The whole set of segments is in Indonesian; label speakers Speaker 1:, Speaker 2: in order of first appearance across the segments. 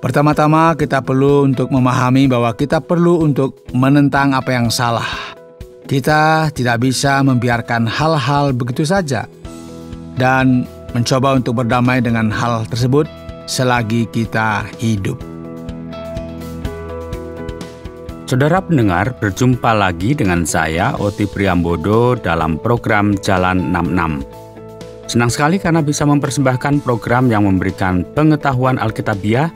Speaker 1: Pertama-tama kita perlu untuk memahami bahwa kita perlu untuk menentang apa yang salah. Kita tidak bisa membiarkan hal-hal begitu saja dan mencoba untuk berdamai dengan hal tersebut selagi kita hidup.
Speaker 2: Saudara pendengar, berjumpa lagi dengan saya, Oti Priambodo, dalam program Jalan 66. Senang sekali karena bisa mempersembahkan program yang memberikan pengetahuan Alkitabiah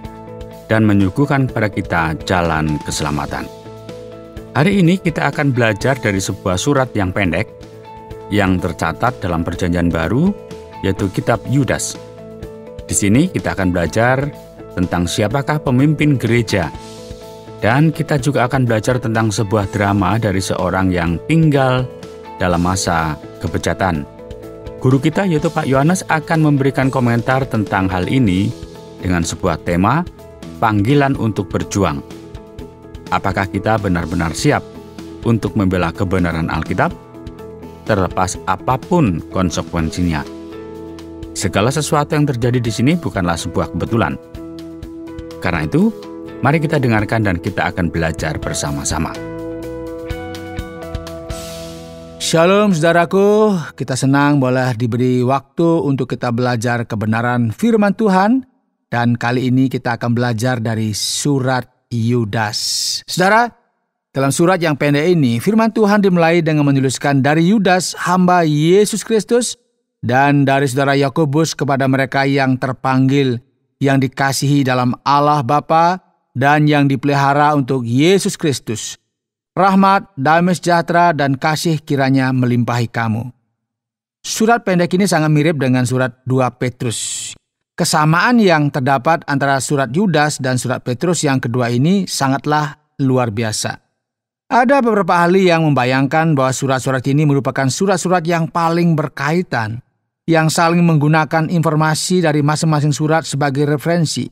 Speaker 2: dan menyuguhkan kepada kita jalan keselamatan. Hari ini kita akan belajar dari sebuah surat yang pendek yang tercatat dalam Perjanjian Baru, yaitu kitab Yudas. Di sini kita akan belajar tentang siapakah pemimpin gereja. Dan kita juga akan belajar tentang sebuah drama dari seorang yang tinggal dalam masa kebejatan. Guru kita yaitu Pak Yohanes akan memberikan komentar tentang hal ini dengan sebuah tema, panggilan untuk berjuang. Apakah kita benar-benar siap untuk membela kebenaran Alkitab? Terlepas apapun konsekuensinya. Segala sesuatu yang terjadi di sini bukanlah sebuah kebetulan. Karena itu, mari kita dengarkan dan kita akan belajar bersama-sama.
Speaker 1: Shalom saudaraku, kita senang boleh diberi waktu untuk kita belajar kebenaran firman Tuhan. Dan kali ini kita akan belajar dari surat Yudas. Saudara, dalam surat yang pendek ini, firman Tuhan dimulai dengan menuliskan dari Yudas, hamba Yesus Kristus, dan dari saudara Yakobus kepada mereka yang terpanggil, yang dikasihi dalam Allah Bapa, dan yang dipelihara untuk Yesus Kristus. Rahmat, damai sejahtera, dan kasih kiranya melimpahi kamu. Surat pendek ini sangat mirip dengan surat 2 Petrus. Kesamaan yang terdapat antara surat Yudas dan surat Petrus yang kedua ini sangatlah luar biasa. Ada beberapa ahli yang membayangkan bahwa surat-surat ini merupakan surat-surat yang paling berkaitan, yang saling menggunakan informasi dari masing-masing surat sebagai referensi.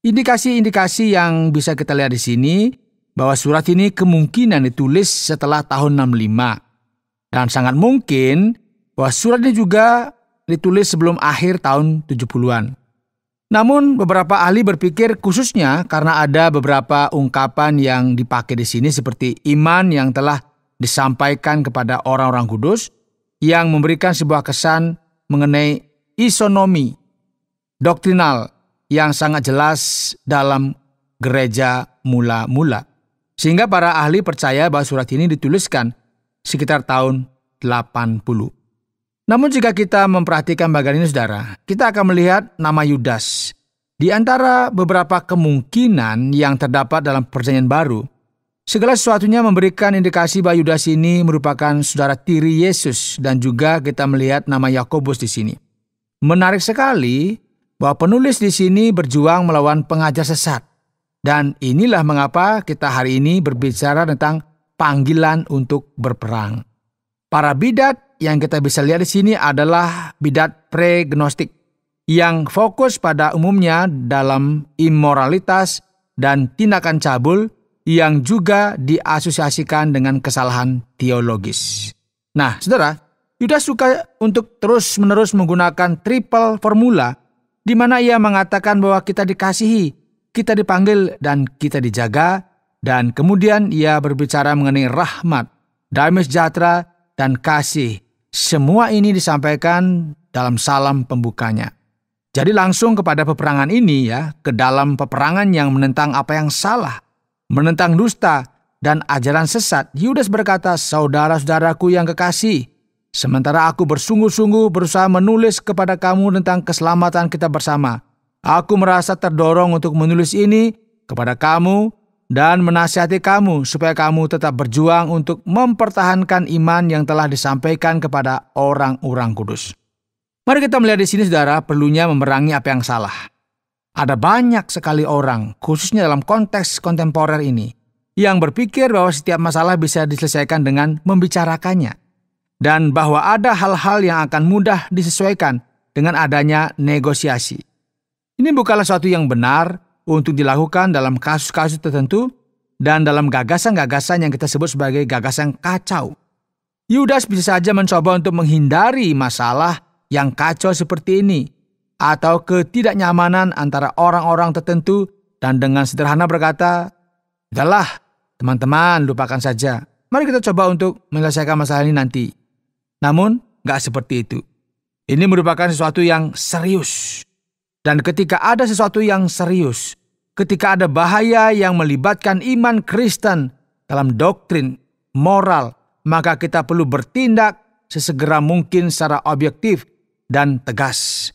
Speaker 1: Indikasi-indikasi yang bisa kita lihat di sini bahwa surat ini kemungkinan ditulis setelah tahun 65. Dan sangat mungkin bahwa surat ini juga ditulis sebelum akhir tahun 70-an. Namun beberapa ahli berpikir khususnya karena ada beberapa ungkapan yang dipakai di sini seperti iman yang telah disampaikan kepada orang-orang kudus yang memberikan sebuah kesan mengenai isonomi doktrinal yang sangat jelas dalam gereja mula-mula. Sehingga para ahli percaya bahwa surat ini dituliskan sekitar tahun 80. Namun jika kita memperhatikan bagian ini saudara, kita akan melihat nama Yudas. Di antara beberapa kemungkinan yang terdapat dalam Perjanjian Baru, segala sesuatunya memberikan indikasi bahwa Yudas ini merupakan saudara tiri Yesus dan juga kita melihat nama Yakobus di sini. Menarik sekali bahwa penulis di sini berjuang melawan pengajar sesat. Dan inilah mengapa kita hari ini berbicara tentang panggilan untuk berperang. Para bidat yang kita bisa lihat di sini adalah bidat pre-gnostik yang fokus pada umumnya dalam imoralitas dan tindakan cabul yang juga diasosiasikan dengan kesalahan teologis. Nah, saudara, Yudas suka untuk terus-menerus menggunakan triple formula di mana ia mengatakan bahwa kita dikasihi, kita dipanggil dan kita dijaga, dan kemudian ia berbicara mengenai rahmat, damai sejahtera, dan kasih. Semua ini disampaikan dalam salam pembukanya. Jadi langsung kepada peperangan ini ke dalam peperangan yang menentang apa yang salah, menentang dusta, dan ajaran sesat. Yudas berkata, saudara-saudaraku yang kekasih, sementara aku bersungguh-sungguh berusaha menulis kepada kamu tentang keselamatan kita bersama, aku merasa terdorong untuk menulis ini kepada kamu dan menasihati kamu supaya kamu tetap berjuang untuk mempertahankan iman yang telah disampaikan kepada orang-orang kudus. Mari kita melihat di sini saudara, perlunya memerangi apa yang salah. Ada banyak sekali orang, khususnya dalam konteks kontemporer ini, yang berpikir bahwa setiap masalah bisa diselesaikan dengan membicarakannya. Dan bahwa ada hal-hal yang akan mudah disesuaikan dengan adanya negosiasi. Ini bukanlah sesuatu yang benar untuk dilakukan dalam kasus-kasus tertentu dan dalam gagasan-gagasan yang kita sebut sebagai gagasan kacau. Yudas bisa saja mencoba untuk menghindari masalah yang kacau seperti ini atau ketidaknyamanan antara orang-orang tertentu dan dengan sederhana berkata, "Udahlah, teman-teman, lupakan saja. Mari kita coba untuk menyelesaikan masalah ini nanti." Namun, nggak seperti itu. Ini merupakan sesuatu yang serius. Dan ketika ada sesuatu yang serius, ketika ada bahaya yang melibatkan iman Kristen dalam doktrin, moral, maka kita perlu bertindak sesegera mungkin secara objektif dan tegas.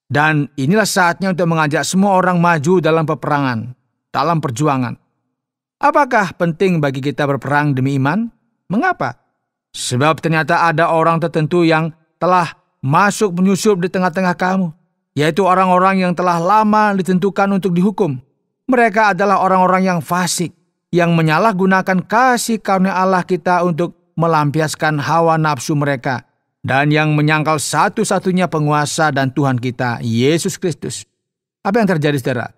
Speaker 1: Dan inilah saatnya untuk mengajak semua orang maju dalam peperangan, dalam perjuangan. Apakah penting bagi kita berperang demi iman? Mengapa? Sebab ternyata ada orang tertentu yang telah masuk menyusup di tengah-tengah kamu, yaitu orang-orang yang telah lama ditentukan untuk dihukum. Mereka adalah orang-orang yang fasik, yang menyalahgunakan kasih karunia Allah kita untuk melampiaskan hawa nafsu mereka, dan yang menyangkal satu-satunya penguasa dan Tuhan kita, Yesus Kristus. Apa yang terjadi, saudara?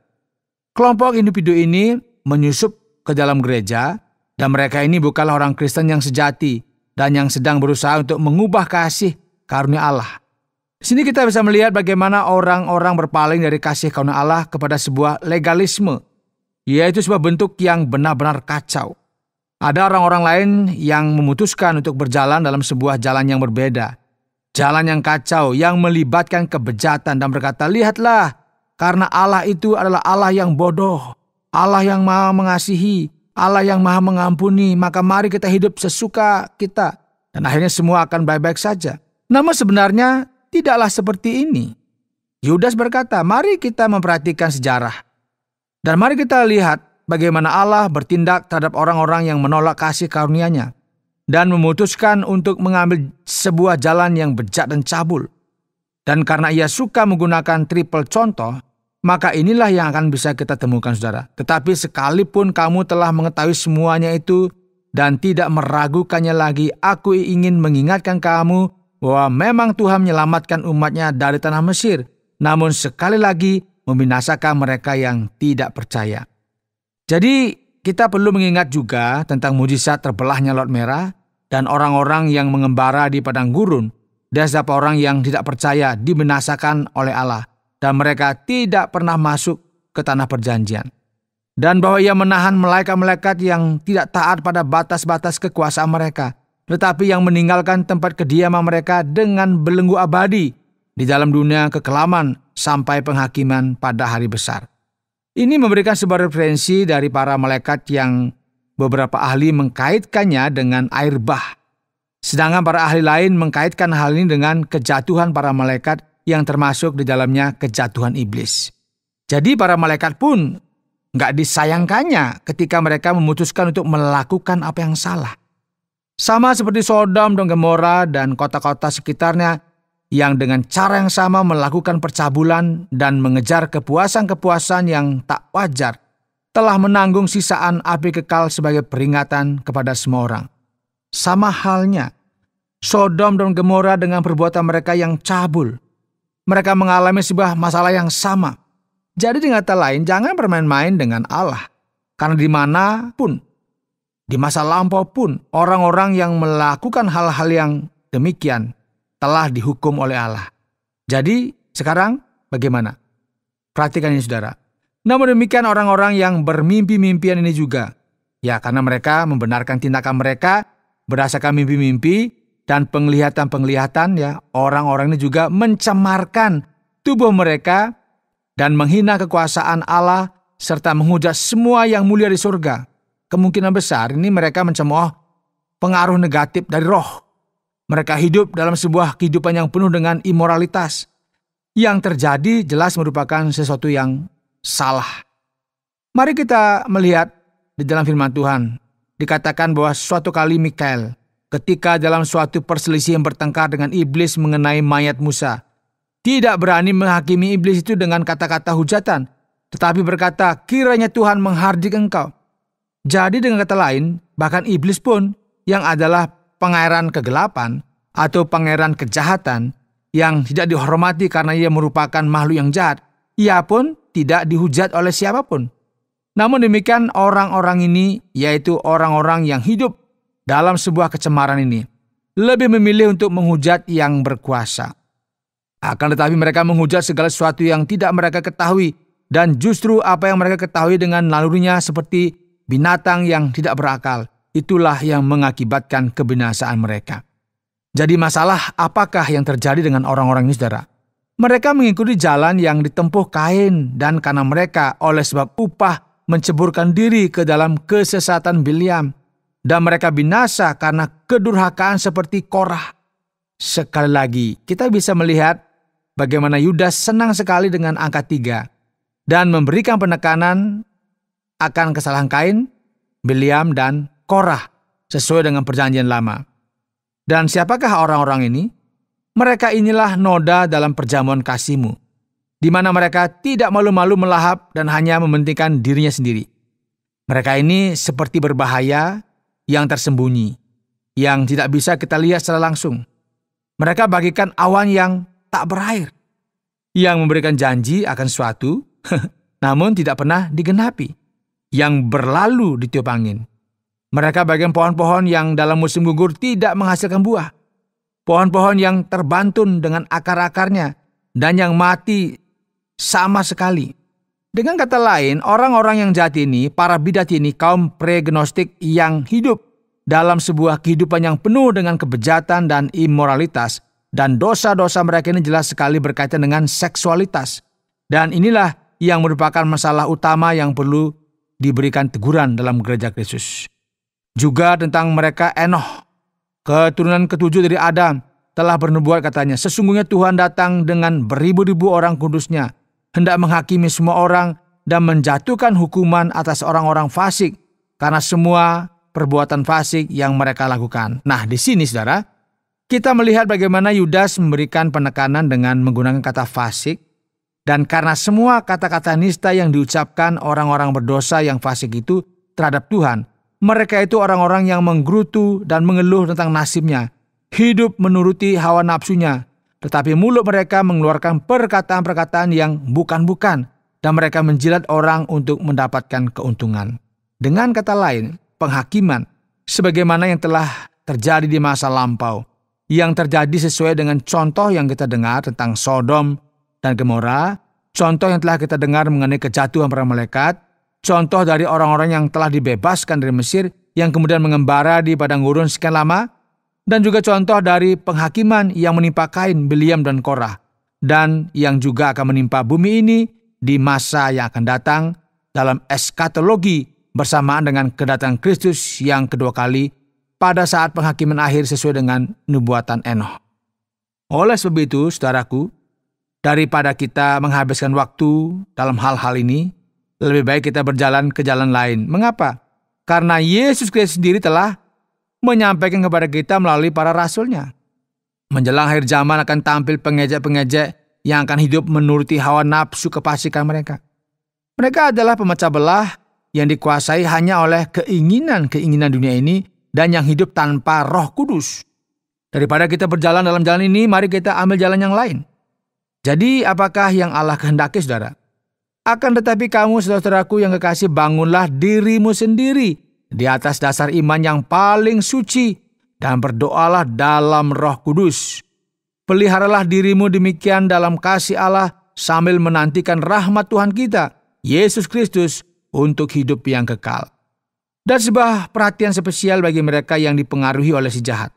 Speaker 1: Kelompok individu ini menyusup ke dalam gereja, dan mereka ini bukanlah orang Kristen yang sejati, dan yang sedang berusaha untuk mengubah kasih karunia Allah. Di sini kita bisa melihat bagaimana orang-orang berpaling dari kasih karunia Allah kepada sebuah legalisme, yaitu sebuah bentuk yang benar-benar kacau. Ada orang-orang lain yang memutuskan untuk berjalan dalam sebuah jalan yang berbeda. Jalan yang kacau, yang melibatkan kebejatan dan berkata, "Lihatlah, karena Allah itu adalah Allah yang bodoh, Allah yang maha mengasihi, Allah yang maha mengampuni, maka mari kita hidup sesuka kita, dan akhirnya semua akan baik-baik saja." Namun sebenarnya tidaklah seperti ini. Yudas berkata, "Mari kita memperhatikan sejarah. Dan mari kita lihat bagaimana Allah bertindak terhadap orang-orang yang menolak kasih karunia-Nya dan memutuskan untuk mengambil sebuah jalan yang bejat dan cabul. Dan karena Ia suka menggunakan triple contoh, maka inilah yang akan bisa kita temukan, saudara. Tetapi sekalipun kamu telah mengetahui semuanya itu dan tidak meragukannya lagi, aku ingin mengingatkan kamu bahwa memang Tuhan menyelamatkan umat-Nya dari tanah Mesir, namun sekali lagi membinasakan mereka yang tidak percaya. Jadi kita perlu mengingat juga tentang mujizat terbelahnya Laut Merah dan orang-orang yang mengembara di padang gurun, dan siapa orang yang tidak percaya dibinasakan oleh Allah, dan mereka tidak pernah masuk ke tanah perjanjian. Dan bahwa Ia menahan malaikat-malaikat yang tidak taat pada batas-batas kekuasaan mereka, tetapi yang meninggalkan tempat kediaman mereka dengan belenggu abadi di dalam dunia kekelaman sampai penghakiman pada hari besar. Ini memberikan sebuah referensi dari para malaikat yang beberapa ahli mengkaitkannya dengan air bah. Sedangkan para ahli lain mengkaitkan hal ini dengan kejatuhan para malaikat yang termasuk di dalamnya kejatuhan iblis. Jadi para malaikat pun nggak disayangkannya ketika mereka memutuskan untuk melakukan apa yang salah. Sama seperti Sodom dan Gomora dan kota-kota sekitarnya yang dengan cara yang sama melakukan percabulan dan mengejar kepuasan-kepuasan yang tak wajar, telah menanggung sisaan api kekal sebagai peringatan kepada semua orang. Sama halnya, Sodom dan Gomora dengan perbuatan mereka yang cabul. Mereka mengalami sebuah masalah yang sama. Jadi dengan kata lain, jangan bermain-main dengan Allah. Karena dimanapun, di masa lampau pun, orang-orang yang melakukan hal-hal yang demikian telah dihukum oleh Allah. Jadi sekarang bagaimana? Perhatikan ini, saudara. Namun demikian orang-orang yang bermimpi-mimpian ini juga. Ya, karena mereka membenarkan tindakan mereka berdasarkan mimpi-mimpi dan penglihatan-penglihatan, ya, orang-orang ini juga mencemarkan tubuh mereka dan menghina kekuasaan Allah serta menghujat semua yang mulia di surga. Kemungkinan besar ini mereka mencemooh pengaruh negatif dari roh. Mereka hidup dalam sebuah kehidupan yang penuh dengan imoralitas. Yang terjadi jelas merupakan sesuatu yang salah. Mari kita melihat di dalam firman Tuhan. Dikatakan bahwa suatu kali Mikael, ketika dalam suatu perselisihan bertengkar dengan iblis mengenai mayat Musa, tidak berani menghakimi iblis itu dengan kata-kata hujatan, tetapi berkata, "Kiranya Tuhan menghardik engkau." Jadi dengan kata lain, bahkan iblis pun yang adalah pangeran kegelapan atau pangeran kejahatan yang tidak dihormati karena ia merupakan makhluk yang jahat, ia pun tidak dihujat oleh siapapun. Namun demikian orang-orang ini, yaitu orang-orang yang hidup dalam sebuah kecemaran ini, lebih memilih untuk menghujat yang berkuasa. Akan tetapi mereka menghujat segala sesuatu yang tidak mereka ketahui dan justru apa yang mereka ketahui dengan nalurinya seperti binatang yang tidak berakal, itulah yang mengakibatkan kebinasaan mereka. Jadi masalah apakah yang terjadi dengan orang-orang ini, saudara? Mereka mengikuti jalan yang ditempuh Kain, dan karena mereka oleh sebab upah menceburkan diri ke dalam kesesatan Bileam, dan mereka binasa karena kedurhakaan seperti Korah. Sekali lagi, kita bisa melihat bagaimana Yudas senang sekali dengan angka 3 dan memberikan penekanan akan kesalahan Kain, Bileam, dan Korah sesuai dengan perjanjian lama. Dan siapakah orang-orang ini? Mereka inilah noda dalam perjamuan kasihmu, di mana mereka tidak malu-malu melahap dan hanya mementingkan dirinya sendiri. Mereka ini seperti berbahaya yang tersembunyi, yang tidak bisa kita lihat secara langsung. Mereka bagikan awan yang tak berair, yang memberikan janji akan suatu, namun tidak pernah digenapi, yang berlalu ditiup angin. Mereka bagian pohon-pohon yang dalam musim gugur tidak menghasilkan buah. Pohon-pohon yang terbantun dengan akar-akarnya dan yang mati sama sekali. Dengan kata lain, orang-orang yang jahat ini, para bidat ini, kaum pre-gnostik yang hidup dalam sebuah kehidupan yang penuh dengan kebejatan dan imoralitas, dan dosa-dosa mereka ini jelas sekali berkaitan dengan seksualitas. Dan inilah yang merupakan masalah utama yang perlu diberikan teguran dalam gereja Kristus. Juga tentang mereka Enoh, keturunan ketujuh dari Adam, telah bernubuat katanya, sesungguhnya Tuhan datang dengan beribu-ribu orang kudusnya, hendak menghakimi semua orang dan menjatuhkan hukuman atas orang-orang fasik karena semua perbuatan fasik yang mereka lakukan. Nah, di sini saudara, kita melihat bagaimana Yudas memberikan penekanan dengan menggunakan kata fasik, dan karena semua kata-kata nista yang diucapkan orang-orang berdosa yang fasik itu terhadap Tuhan, mereka itu orang-orang yang menggerutu dan mengeluh tentang nasibnya, hidup menuruti hawa nafsunya, tetapi mulut mereka mengeluarkan perkataan-perkataan yang bukan-bukan, dan mereka menjilat orang untuk mendapatkan keuntungan. Dengan kata lain, penghakiman, sebagaimana yang telah terjadi di masa lampau, yang terjadi sesuai dengan contoh yang kita dengar tentang Sodom dan Gomora, contoh yang telah kita dengar mengenai kejatuhan para malaikat, contoh dari orang-orang yang telah dibebaskan dari Mesir, yang kemudian mengembara di padang gurun sekian lama, dan juga contoh dari penghakiman yang menimpa Kain, Bileam, dan Korah, dan yang juga akan menimpa bumi ini di masa yang akan datang dalam eskatologi bersamaan dengan kedatangan Kristus yang kedua kali pada saat penghakiman akhir sesuai dengan nubuatan Enoh. Oleh sebab itu, saudaraku, daripada kita menghabiskan waktu dalam hal-hal ini, lebih baik kita berjalan ke jalan lain. Mengapa? Karena Yesus Kristus sendiri telah menyampaikan kepada kita melalui para rasulnya. Menjelang akhir zaman akan tampil pengejek-pengejek yang akan hidup menuruti hawa nafsu kefasikan mereka. Mereka adalah pemecah belah yang dikuasai hanya oleh keinginan-keinginan dunia ini dan yang hidup tanpa Roh Kudus. Daripada kita berjalan dalam jalan ini, mari kita ambil jalan yang lain. Jadi apakah yang Allah kehendaki, saudara? Akan tetapi kamu, saudaraku yang kekasih, bangunlah dirimu sendiri di atas dasar iman yang paling suci dan berdoalah dalam Roh Kudus. Peliharalah dirimu demikian dalam kasih Allah sambil menantikan rahmat Tuhan kita, Yesus Kristus, untuk hidup yang kekal. Dan sebuah perhatian spesial bagi mereka yang dipengaruhi oleh si jahat.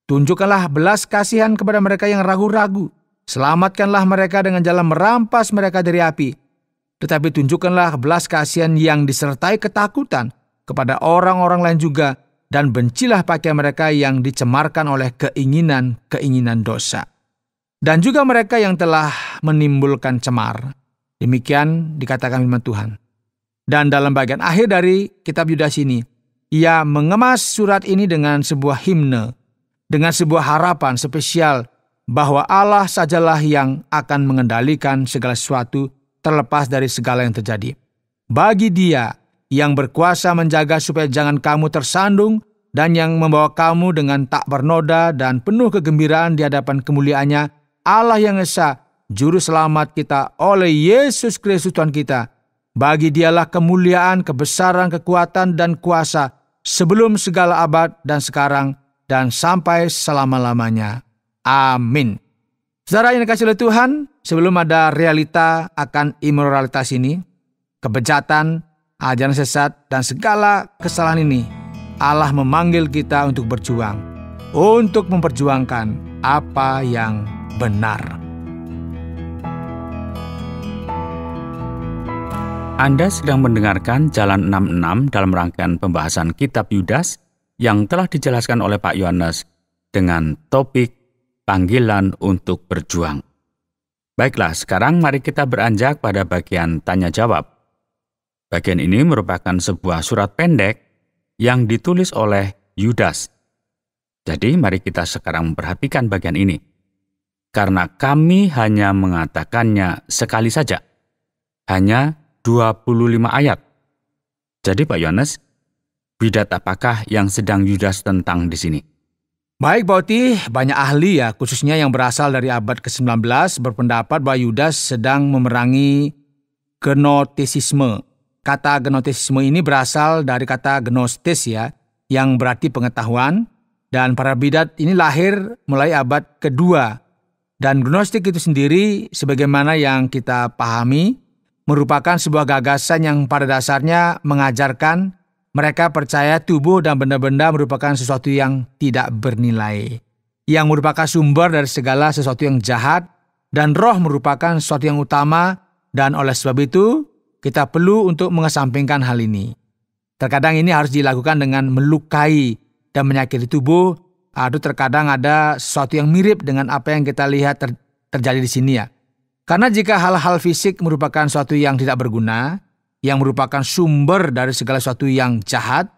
Speaker 1: Tunjukkanlah belas kasihan kepada mereka yang ragu-ragu. Selamatkanlah mereka dengan jalan merampas mereka dari api. Tetapi tunjukkanlah belas kasihan yang disertai ketakutan kepada orang-orang lain juga, dan bencilah pakaian mereka yang dicemarkan oleh keinginan-keinginan dosa. Dan juga mereka yang telah menimbulkan cemar. Demikian dikatakan firman Tuhan. Dan dalam bagian akhir dari kitab Yudas ini, ia mengemas surat ini dengan sebuah himne, dengan sebuah harapan spesial bahwa Allah sajalah yang akan mengendalikan segala sesuatu terlepas dari segala yang terjadi. Bagi Dia yang berkuasa menjaga supaya jangan kamu tersandung dan yang membawa kamu dengan tak bernoda dan penuh kegembiraan di hadapan kemuliaannya, Allah yang Esa, Juru Selamat kita oleh Yesus Kristus Tuhan kita. Bagi Dialah kemuliaan, kebesaran, kekuatan, dan kuasa sebelum segala abad dan sekarang dan sampai selama-lamanya. Amin. Saudara yang dikasihi oleh Tuhan, sebelum ada realita akan imoralitas ini, kebejatan, ajaran sesat, dan segala kesalahan ini, Allah memanggil kita untuk berjuang, untuk memperjuangkan apa yang benar.
Speaker 2: Anda sedang mendengarkan Jalan 66 dalam rangkaian pembahasan kitab Yudas yang telah dijelaskan oleh Pak Yohanes dengan topik panggilan untuk berjuang. Baiklah, sekarang mari kita beranjak pada bagian tanya jawab. Bagian ini merupakan sebuah surat pendek yang ditulis oleh Yudas. Jadi mari kita sekarang memperhatikan bagian ini. Karena kami hanya mengatakannya sekali saja. Hanya 25 ayat. Jadi Pak Yohanes, bidat apakah yang sedang Yudas tentang di sini?
Speaker 1: Baik Pak Oti, banyak ahli khususnya yang berasal dari abad ke-19 berpendapat bahwa Yudas sedang memerangi gnostisisme. Kata gnostisisme ini berasal dari kata gnostis yang berarti pengetahuan, dan para bidat ini lahir mulai abad kedua. Dan gnostik itu sendiri sebagaimana yang kita pahami merupakan sebuah gagasan yang pada dasarnya mengajarkan mereka percaya tubuh dan benda-benda merupakan sesuatu yang tidak bernilai, yang merupakan sumber dari segala sesuatu yang jahat, dan roh merupakan sesuatu yang utama, dan oleh sebab itu, kita perlu untuk mengesampingkan hal ini. Terkadang ini harus dilakukan dengan melukai dan menyakiti tubuh, atau terkadang ada sesuatu yang mirip dengan apa yang kita lihat terjadi di sini Karena jika hal-hal fisik merupakan sesuatu yang tidak berguna, yang merupakan sumber dari segala sesuatu yang jahat,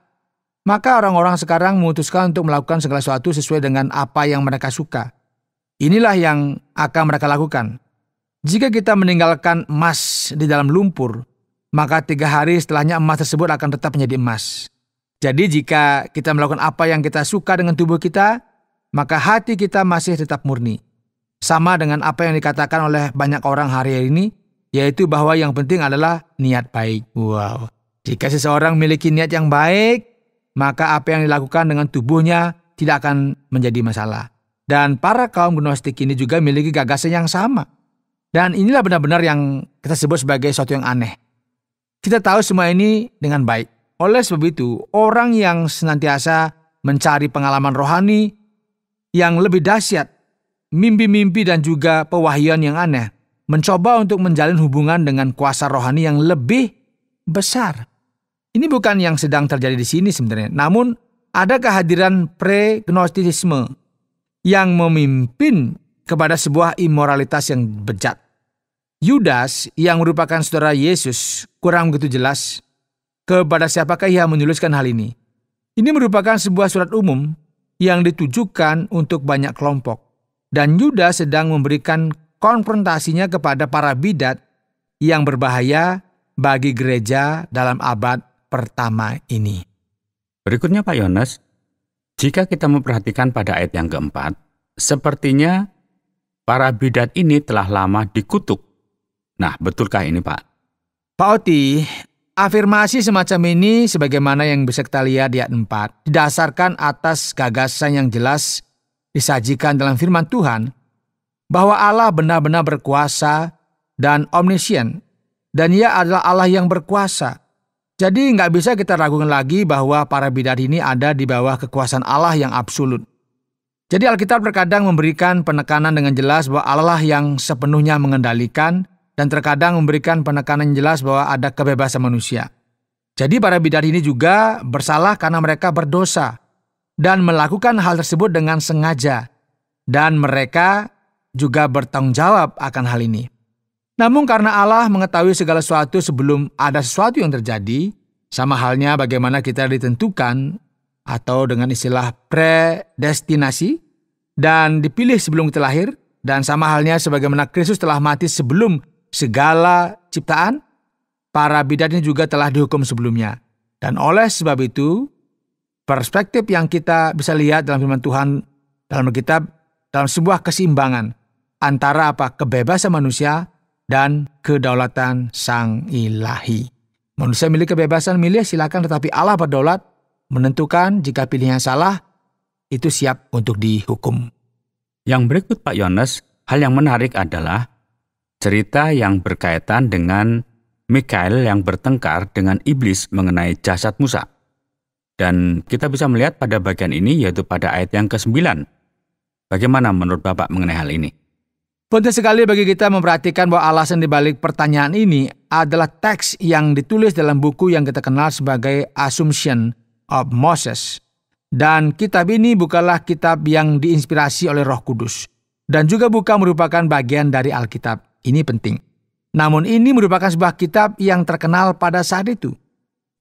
Speaker 1: maka orang-orang sekarang memutuskan untuk melakukan segala sesuatu sesuai dengan apa yang mereka suka. Inilah yang akan mereka lakukan. Jika kita meninggalkan emas di dalam lumpur, maka 3 hari setelahnya emas tersebut akan tetap menjadi emas. Jadi jika kita melakukan apa yang kita suka dengan tubuh kita, maka hati kita masih tetap murni. Sama dengan apa yang dikatakan oleh banyak orang hari ini, yaitu bahwa yang penting adalah niat baik. Wow. Jika seseorang memiliki niat yang baik, maka apa yang dilakukan dengan tubuhnya tidak akan menjadi masalah. Dan para kaum gnostik ini juga memiliki gagasan yang sama. Dan inilah benar-benar yang kita sebut sebagai sesuatu yang aneh. Kita tahu semua ini dengan baik. Oleh sebab itu, orang yang senantiasa mencari pengalaman rohani yang lebih dahsyat, mimpi-mimpi dan juga pewahyuan yang aneh, mencoba untuk menjalin hubungan dengan kuasa rohani yang lebih besar. Ini bukan yang sedang terjadi di sini sebenarnya. Namun ada kehadiran pre-gnostisisme yang memimpin kepada sebuah imoralitas yang bejat. Yudas yang merupakan saudara Yesus kurang begitu jelas kepada siapakah ia menuliskan hal ini. Ini merupakan sebuah surat umum yang ditujukan untuk banyak kelompok. Dan Yudas sedang memberikan konfrontasinya kepada para bidat yang berbahaya bagi gereja dalam abad pertama ini.
Speaker 2: Berikutnya Pak Yohanes, jika kita memperhatikan pada ayat yang keempat, sepertinya para bidat ini telah lama dikutuk. Nah, betulkah ini Pak?
Speaker 1: Pak Oti, afirmasi semacam ini sebagaimana yang bisa kita lihat di ayat 4, didasarkan atas gagasan yang jelas disajikan dalam firman Tuhan, bahwa Allah benar-benar berkuasa dan omniscient, dan Ia adalah Allah yang berkuasa. Jadi nggak bisa kita ragukan lagi bahwa para bidat ini ada di bawah kekuasaan Allah yang absolut. Jadi Alkitab terkadang memberikan penekanan dengan jelas bahwa Allah yang sepenuhnya mengendalikan, dan terkadang memberikan penekanan jelas bahwa ada kebebasan manusia. Jadi para bidat ini juga bersalah karena mereka berdosa dan melakukan hal tersebut dengan sengaja, dan mereka juga bertanggung jawab akan hal ini. Namun karena Allah mengetahui segala sesuatu sebelum ada sesuatu yang terjadi, sama halnya bagaimana kita ditentukan atau dengan istilah predestinasi dan dipilih sebelum kita lahir, dan sama halnya sebagaimana Kristus telah mati sebelum segala ciptaan, para bidat ini juga telah dihukum sebelumnya. Dan oleh sebab itu, perspektif yang kita bisa lihat dalam firman Tuhan dalam Alkitab dalam sebuah keseimbangan antara kebebasan manusia dan kedaulatan Sang Ilahi. Manusia memiliki kebebasan milih, silakan, tetapi Allah berdaulat menentukan jika pilihannya salah, itu siap untuk dihukum.
Speaker 2: Yang berikut Pak Yohanes, Hal yang menarik adalah cerita yang berkaitan dengan Mikael yang bertengkar dengan iblis mengenai jasad Musa. Dan kita bisa melihat pada bagian ini yaitu pada ayat yang ke-9. Bagaimana menurut Bapak mengenai hal ini?
Speaker 1: Penting sekali bagi kita memperhatikan bahwa alasan dibalik pertanyaan ini adalah teks yang ditulis dalam buku yang kita kenal sebagai Assumption of Moses. Dan kitab ini bukanlah kitab yang diinspirasi oleh Roh Kudus. Dan juga bukan merupakan bagian dari Alkitab. Ini penting. Namun ini merupakan sebuah kitab yang terkenal pada saat itu.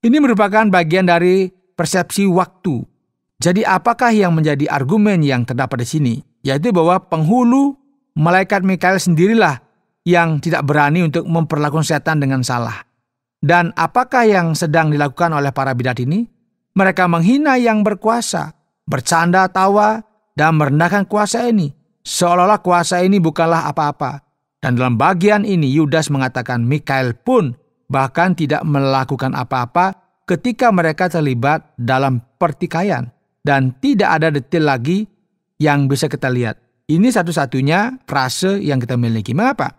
Speaker 1: Ini merupakan bagian dari persepsi waktu. Jadi apakah yang menjadi argumen yang terdapat di sini? Yaitu bahwa penghulu malaikat Mikael sendirilah yang tidak berani untuk memperlakukan setan dengan salah. Dan apakah yang sedang dilakukan oleh para bidat ini? Mereka menghina yang berkuasa, bercanda tawa, dan merendahkan kuasa ini. Seolah-olah kuasa ini bukanlah apa-apa. Dan dalam bagian ini Yudas mengatakan Mikael pun bahkan tidak melakukan apa-apa ketika mereka terlibat dalam pertikaian. Dan tidak ada detail lagi yang bisa kita lihat. Ini satu-satunya frase yang kita miliki. Mengapa?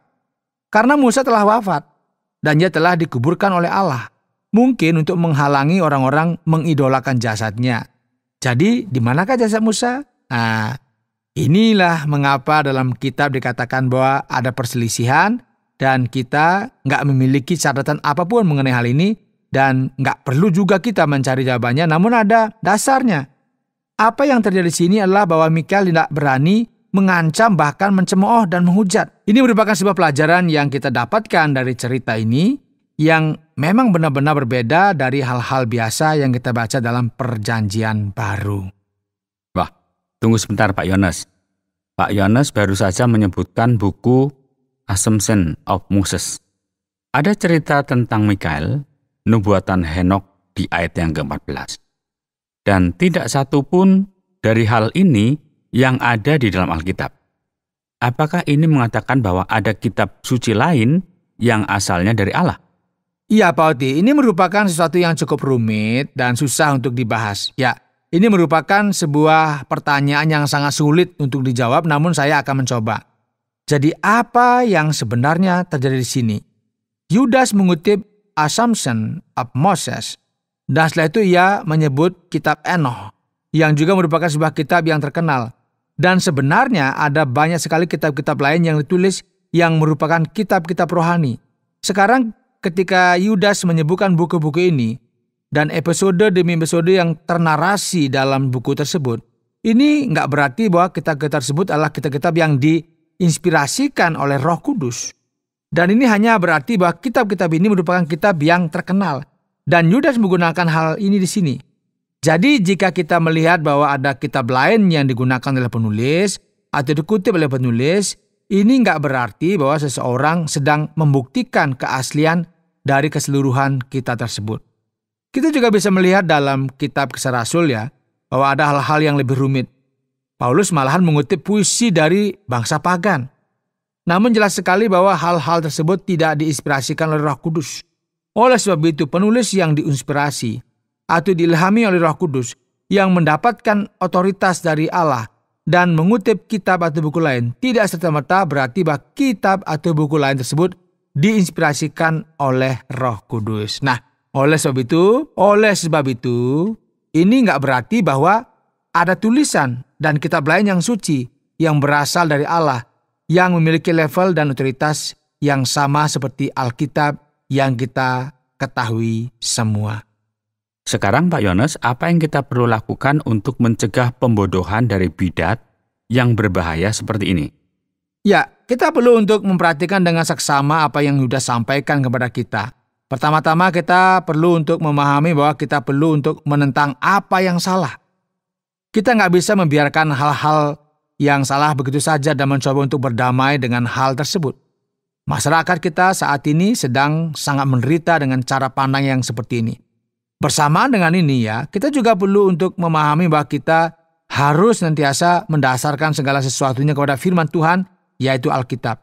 Speaker 1: Karena Musa telah wafat dan dia telah dikuburkan oleh Allah. Mungkin untuk menghalangi orang-orang mengidolakan jasadnya. Jadi di manakah jasad Musa? Nah, inilah mengapa dalam kitab dikatakan bahwa ada perselisihan dan kita nggak memiliki catatan apapun mengenai hal ini dan nggak perlu juga kita mencari jawabannya, namun ada dasarnya. Apa yang terjadi di sini adalah bahwa Mikael tidak berani mengancam bahkan mencemooh dan menghujat. Ini merupakan sebuah pelajaran yang kita dapatkan dari cerita ini yang memang benar-benar berbeda dari hal-hal biasa yang kita baca dalam Perjanjian Baru.
Speaker 2: Wah, tunggu sebentar Pak Yones. Pak Yones baru saja menyebutkan buku Assumption of Moses. Ada cerita tentang Mikael, nubuatan Henok di ayat yang ke-14. Dan tidak satu pun dari hal ini yang ada di dalam Alkitab. Apakah ini mengatakan bahwa ada kitab suci lain yang asalnya dari Allah?
Speaker 1: Iya Pak Oti, ini merupakan sesuatu yang cukup rumit dan susah untuk dibahas. Ya, ini merupakan sebuah pertanyaan yang sangat sulit untuk dijawab, namun saya akan mencoba. Jadi apa yang sebenarnya terjadi di sini? Yudas mengutip Assumption of Moses, dan setelah itu ia menyebut kitab Enoch, yang juga merupakan sebuah kitab yang terkenal. Dan sebenarnya ada banyak sekali kitab-kitab lain yang ditulis yang merupakan kitab-kitab rohani. Sekarang ketika Yudas menyebutkan buku-buku ini, dan episode demi episode yang ternarasi dalam buku tersebut, ini nggak berarti bahwa kitab-kitab tersebut adalah kitab-kitab yang diinspirasikan oleh Roh Kudus. Dan ini hanya berarti bahwa kitab-kitab ini merupakan kitab yang terkenal. Dan Yudas menggunakan hal ini di sini. Jadi jika kita melihat bahwa ada kitab lain yang digunakan oleh penulis atau dikutip oleh penulis, ini nggak berarti bahwa seseorang sedang membuktikan keaslian dari keseluruhan kitab tersebut. Kita juga bisa melihat dalam kitab Kisah Rasul ya, bahwa ada hal-hal yang lebih rumit. Paulus malahan mengutip puisi dari bangsa pagan. Namun jelas sekali bahwa hal-hal tersebut tidak diinspirasikan oleh Roh Kudus. Oleh sebab itu penulis yang diinspirasi atau diilhami oleh Roh Kudus yang mendapatkan otoritas dari Allah dan mengutip kitab atau buku lain tidak serta-merta berarti bahwa kitab atau buku lain tersebut diinspirasikan oleh Roh Kudus. Nah, oleh sebab itu ini nggak berarti bahwa ada tulisan dan kitab lain yang suci yang berasal dari Allah yang memiliki level dan otoritas yang sama seperti Alkitab yang kita ketahui semua.
Speaker 2: Sekarang Pak Yones, apa yang kita perlu lakukan untuk mencegah pembodohan dari bidat yang berbahaya seperti ini?
Speaker 1: Ya, kita perlu untuk memperhatikan dengan seksama apa yang Yudas sampaikan kepada kita. Pertama-tama kita perlu untuk memahami bahwa kita perlu untuk menentang apa yang salah. Kita nggak bisa membiarkan hal-hal yang salah begitu saja dan mencoba untuk berdamai dengan hal tersebut. Masyarakat kita saat ini sedang sangat menderita dengan cara pandang yang seperti ini. Bersamaan dengan ini ya, kita juga perlu untuk memahami bahwa kita harus senantiasa mendasarkan segala sesuatunya kepada firman Tuhan, yaitu Alkitab.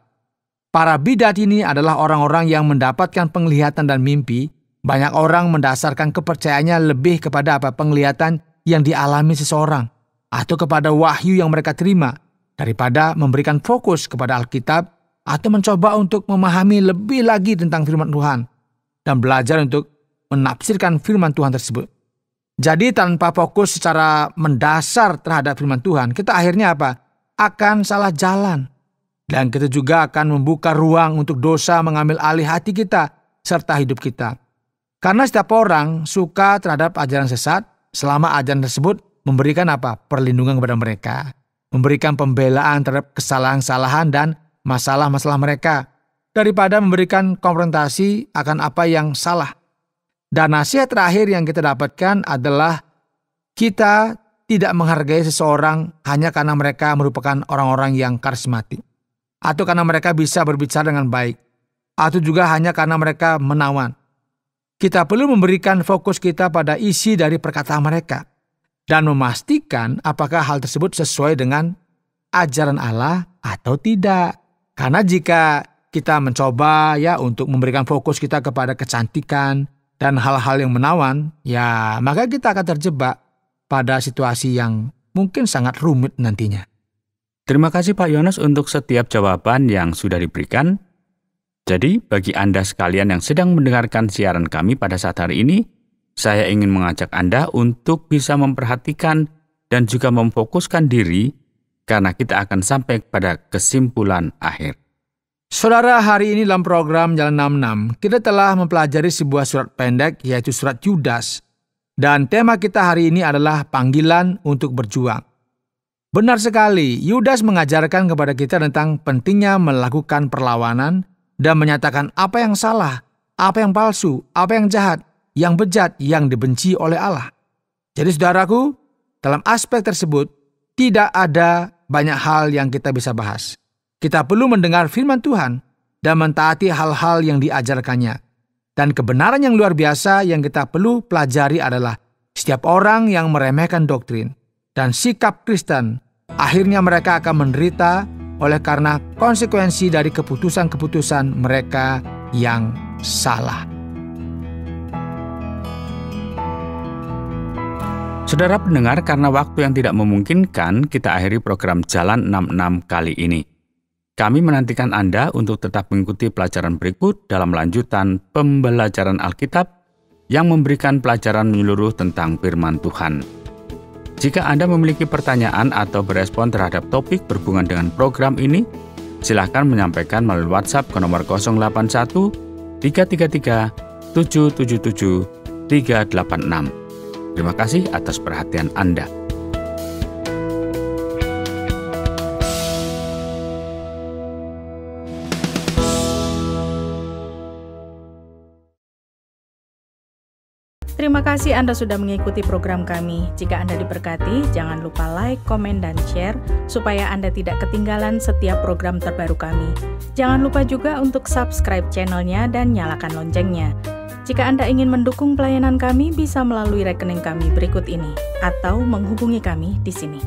Speaker 1: Para bidat ini adalah orang-orang yang mendapatkan penglihatan dan mimpi. Banyak orang mendasarkan kepercayaannya lebih kepada penglihatan yang dialami seseorang, atau kepada wahyu yang mereka terima, daripada memberikan fokus kepada Alkitab atau mencoba untuk memahami lebih lagi tentang firman Tuhan dan belajar untuk menafsirkan firman Tuhan tersebut. Jadi tanpa fokus secara mendasar terhadap firman Tuhan, kita akhirnya apa? Akan salah jalan. Dan kita juga akan membuka ruang untuk dosa mengambil alih hati kita serta hidup kita. Karena setiap orang suka terhadap ajaran sesat selama ajaran tersebut memberikan apa? Perlindungan kepada mereka. Memberikan pembelaan terhadap kesalahan-kesalahan dan masalah-masalah mereka. Daripada memberikan konfrontasi akan apa yang salah. Dan nasihat terakhir yang kita dapatkan adalah kita tidak menghargai seseorang hanya karena mereka merupakan orang-orang yang karismatik. Atau karena mereka bisa berbicara dengan baik. Atau juga hanya karena mereka menawan. Kita perlu memberikan fokus kita pada isi dari perkataan mereka. Dan memastikan apakah hal tersebut sesuai dengan ajaran Allah atau tidak. Karena jika kita mencoba untuk memberikan fokus kita kepada kecantikan dan hal-hal yang menawan, maka kita akan terjebak pada situasi yang mungkin sangat rumit nantinya.
Speaker 2: Terima kasih Pak Yones untuk setiap jawaban yang sudah diberikan. Jadi bagi Anda sekalian yang sedang mendengarkan siaran kami pada saat hari ini, saya ingin mengajak Anda untuk bisa memperhatikan dan juga memfokuskan diri karena kita akan sampai pada kesimpulan akhir.
Speaker 1: Saudara, hari ini dalam program Jalan 66, kita telah mempelajari sebuah surat pendek yaitu surat Yudas. Dan tema kita hari ini adalah panggilan untuk berjuang. Benar sekali, Yudas mengajarkan kepada kita tentang pentingnya melakukan perlawanan dan menyatakan apa yang salah, apa yang palsu, apa yang jahat, yang bejat, yang dibenci oleh Allah. Jadi saudaraku, dalam aspek tersebut, tidak ada banyak hal yang kita bisa bahas. Kita perlu mendengar firman Tuhan dan mentaati hal-hal yang diajarkannya. Dan kebenaran yang luar biasa yang kita perlu pelajari adalah setiap orang yang meremehkan doktrin dan sikap Kristen, akhirnya mereka akan menderita oleh karena konsekuensi dari keputusan-keputusan mereka yang salah.
Speaker 2: Saudara pendengar, karena waktu yang tidak memungkinkan, kita akhiri program Jalan 66 kali ini. Kami menantikan Anda untuk tetap mengikuti pelajaran berikut dalam lanjutan pembelajaran Alkitab yang memberikan pelajaran menyeluruh tentang firman Tuhan. Jika Anda memiliki pertanyaan atau berespon terhadap topik berhubungan dengan program ini, silakan menyampaikan melalui WhatsApp ke nomor 081 333 777 386. Terima kasih atas perhatian Anda.
Speaker 3: Terima kasih Anda sudah mengikuti program kami. Jika Anda diberkati, jangan lupa like, komen, dan share supaya Anda tidak ketinggalan setiap program terbaru kami. Jangan lupa juga untuk subscribe channelnya dan nyalakan loncengnya. Jika Anda ingin mendukung pelayanan kami, bisa melalui rekening kami berikut ini atau menghubungi kami di sini.